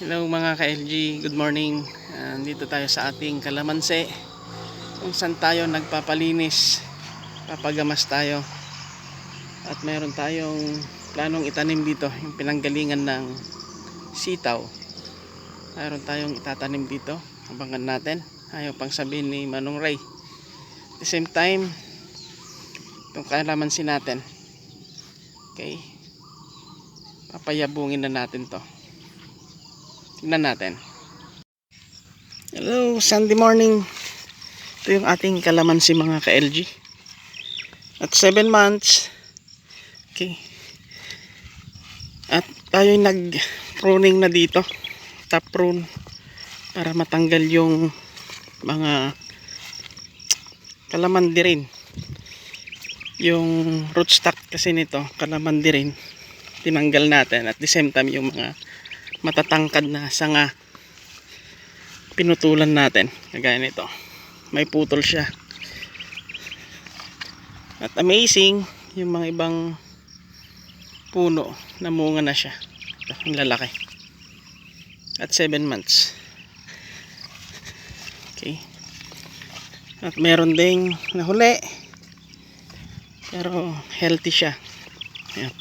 Hello mga ka-LG, good morning. Dito tayo sa ating kalamansi kung saan tayo nagpapalinis, papagamas tayo. At mayroon tayong planong itanim dito, yung pinanggalingan ng sitaw. Mayroon tayong itatanim dito, abangan natin. Ayaw pang sabihin ni Manong Ray. At the same time, itong kalamansi natin, okay, papayabungin na natin to. Tignan natin. Hello, Sunday morning. Ito yung ating kalamansi mga ka-LG. At 7 months. Okay. At tayo nag-pruning na dito. Top prune. Para matanggal yung mga kalamandi rin. Yung rootstock kasi nito, kalamandi rin. Tinanggal natin. At the same time yung mga matatangkad na sanga pinutulan natin, kagaya nito, may putol siya. At amazing, yung mga ibang puno namunga na siya. Ito, ang lalaki. At 7 months. Okay. At meron ding nahuli, pero healthy siya. Ayan.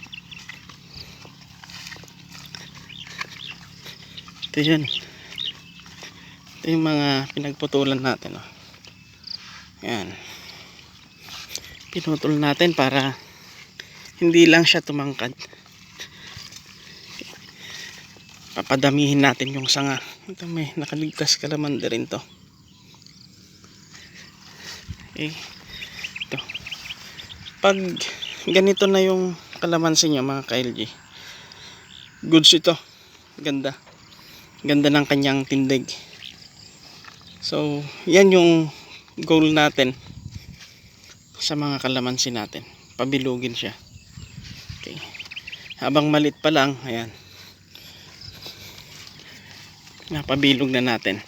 Ito yun. Ito yung mga pinagputulan natin. Oh. Ayan. Pinutol natin para hindi lang siya tumangkad. Papadamihin natin yung sanga. Ito may nakaligtas kalamandi rin to. Okay. Ito. Pag ganito na yung kalamansi nyo mga ka-LG, goods ito. Ganda. Ganda ng kanyang tindig. So, yan yung goal natin sa mga kalamansi natin. Pabilugin siya. Okay. Habang malit pa lang, ayan. Napabilog na natin.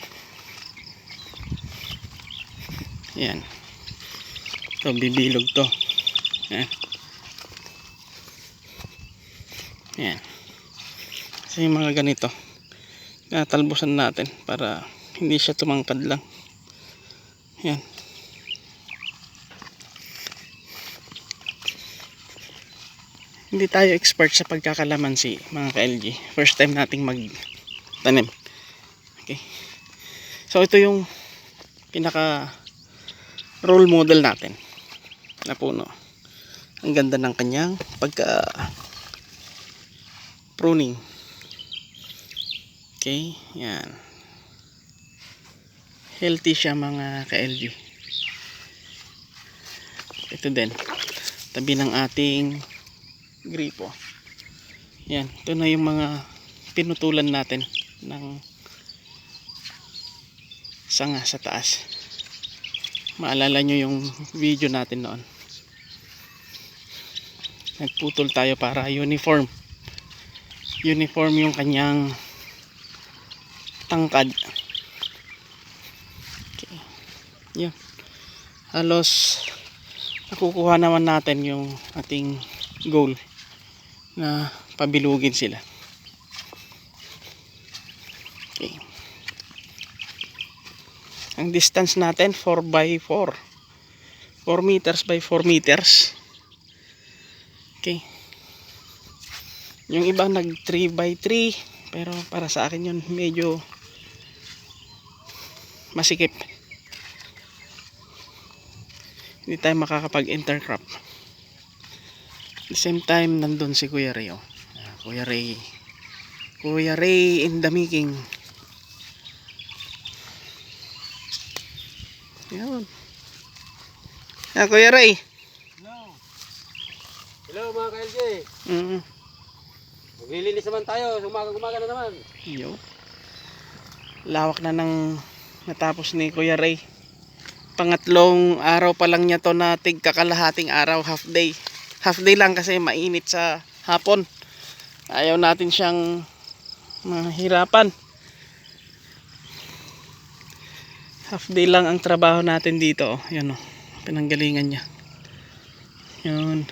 Ayan. Ito, bibilog to. Ayan. Ayan. Kasi yung mga ganito, natalbusan natin para hindi siya tumangkad lang. Yan. Hindi tayo expert sa pagkakalamansi mga ka-LG. First time nating magtanim. Okay. So ito yung pinaka role model natin na puno. Ang ganda ng kanyang pagka pruning. Okay, yan. Healthy siya mga ka-LG. Ito din. Tabi ng ating gripo. Yan, ito na yung mga pinutulan natin ng sanga sa taas. Maalala nyo yung video natin noon. Nagputol tayo para uniform. Uniform yung kanyang tangkad. Okay. Yun. Halos nakukuha naman natin yung ating goal na pabilugin sila. Okay. Ang distance natin 4 by 4. 4 meters by 4 meters. Okay. Yung iba nag 3 by 3, pero para sa akin yun medyo masikip. Hindi tayo makakapag intercrop. At the same time nandun si Kuya Ray. Kuya Ray in the making. Yan. Kuya Ray. Hello. Hello mga ka-LG. Maglilinis naman tayo. Umaga na naman. Yo. Lawak na ng natapos ni Kuya Ray. Pangatlong araw pa lang niya to na tigkakalahating araw, half day. Half day lang kasi mainit sa hapon. Ayaw natin siyang mahirapan. Half day lang ang trabaho natin dito. Yan o, pinanggalingan niya. Yun.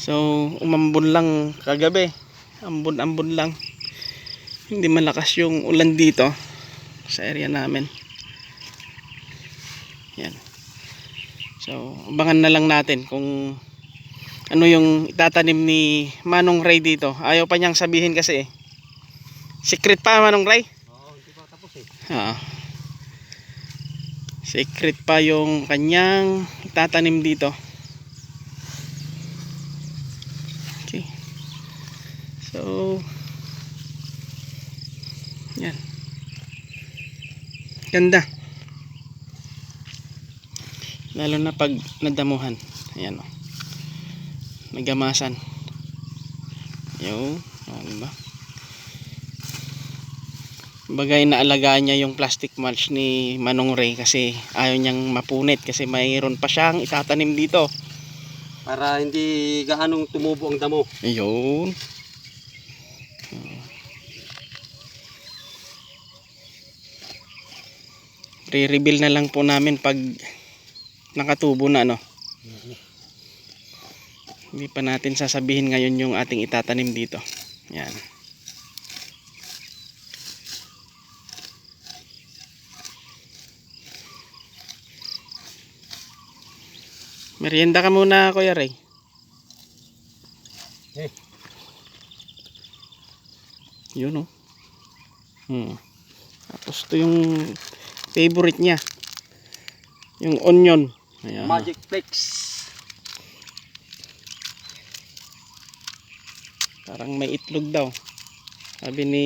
So umambon lang kagabi, ambon-ambon lang. hindi malakas yung ulan dito sa area namin. Yan. So abangan na lang natin kung ano yung itatanim ni Manong Ray dito. Ayaw pa niyang sabihin kasi eh. Secret pa, Manong Ray? Oo, hindi pa tapos eh. Secret pa yung kanyang itatanim dito. Okay. So yan. Ganda. Lalo na pag nadamuhan. Ayan o. Nagamasan. Yung, diba? Bagay na alagaan niya yung plastic mulch ni Manong Ray kasi ayaw niyang mapunit kasi mayroon pa siyang itatanim dito. Para hindi gaanong tumubo ang damo. Ayun. Re-reveal na lang po namin pag nakatubo na, no? Hindi pa natin sasabihin ngayon yung ating itatanim dito. Yan. Merienda ka muna, Kuya Ray. Eh. Yun, oh. Tapos ito yung favorite niya. Yung onion. Ayan. Magic Flakes. Parang may itlog daw. Sabi ni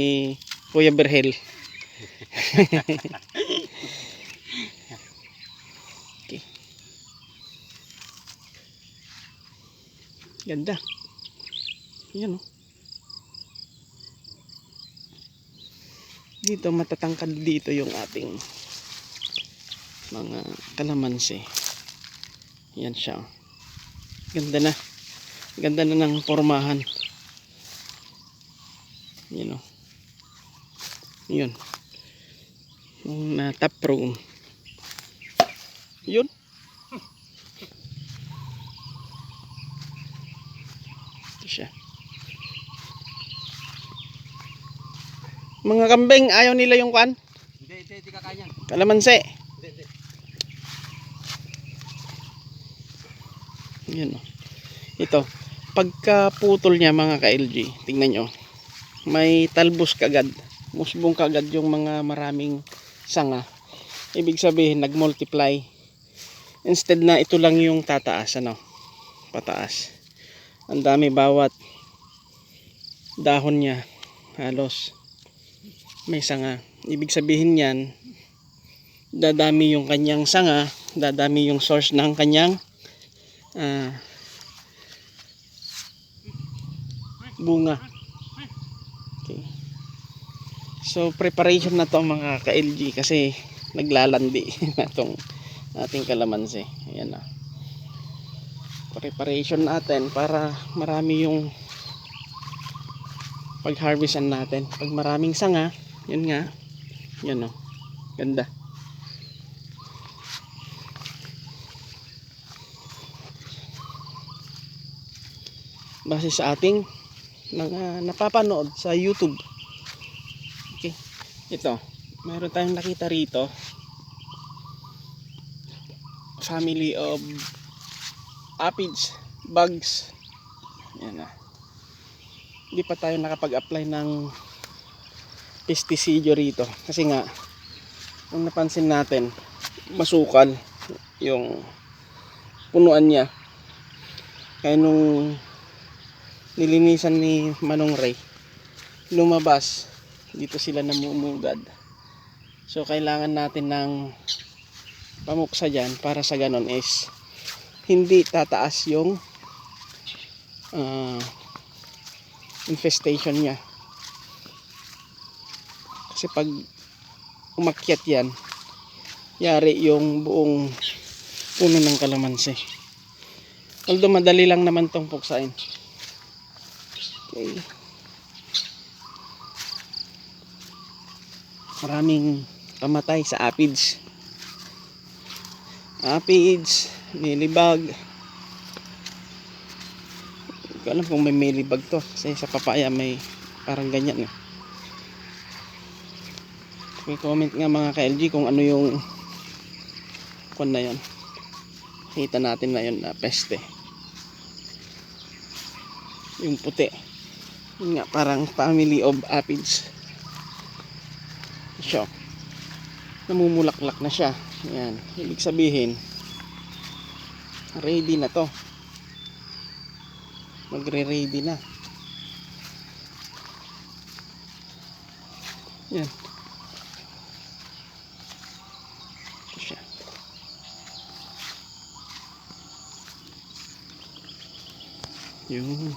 Kuya Berhel. Okay. Ganda. Yan, oh. Dito matatangkad dito yung ating mga kalamansi. Yan siya. Ganda na. Ganda na ng pormahan. Yun, oh. Yun. Yung top row. Yun. Ito siya. Mga kambing, ayaw nila yung kwan? Hindi kakain yan. Kalamansi. Hindi. Yun, oh. Ito. Pagka putol niya mga ka-LG, tingnan nyo. May talbos kagad. Musbong kagad yung mga maraming sanga. Ibig sabihin, nag-multiply. Instead na ito lang yung tataas, ano? Pataas. Ang dami bawat dahon niya. Halos may sanga. Ibig sabihin yan, dadami yung kanyang sanga, dadami yung source ng kanyang bunga. Okay. So preparation na to mga ka-LG kasi naglalandi na tong ating kalamansi. Ayan na. Preparation natin para marami yung pag-harvestan natin. Pag maraming sanga, yun nga. Yan, oh. Ganda. Base sa ating napapanood sa YouTube. Okay. Ito. Meron tayong nakita rito. Family of aphids, bugs. Yan na. Hindi pa tayo nakapag-apply ng pesticide rito kasi nga kung napansin natin masukal yung punuan niya, kaya nung nilinisan ni Manong Ray lumabas dito sila namumugad. So kailangan natin ng pamuksa dyan para sa ganon is hindi tataas yung infestation niya. Kasi pag umakyat yan, yari yung buong puno ng kalamansi. Although madali lang naman tong puksain. Okay. Maraming pamatay sa aphids. Aphids, milibag. Hindi ko alam kung may milibag to. Kasi sa papaya may parang ganyan eh. I-comment nga mga ka-LG kung ano yung kung na yun. Kita natin na yun na peste. Yung puti. Yun nga, parang family of aphids. So, namumulaklak na siya. Yan. Ibig sabihin, ready na to. Magre-ready na. Yan. Ito siya. Yung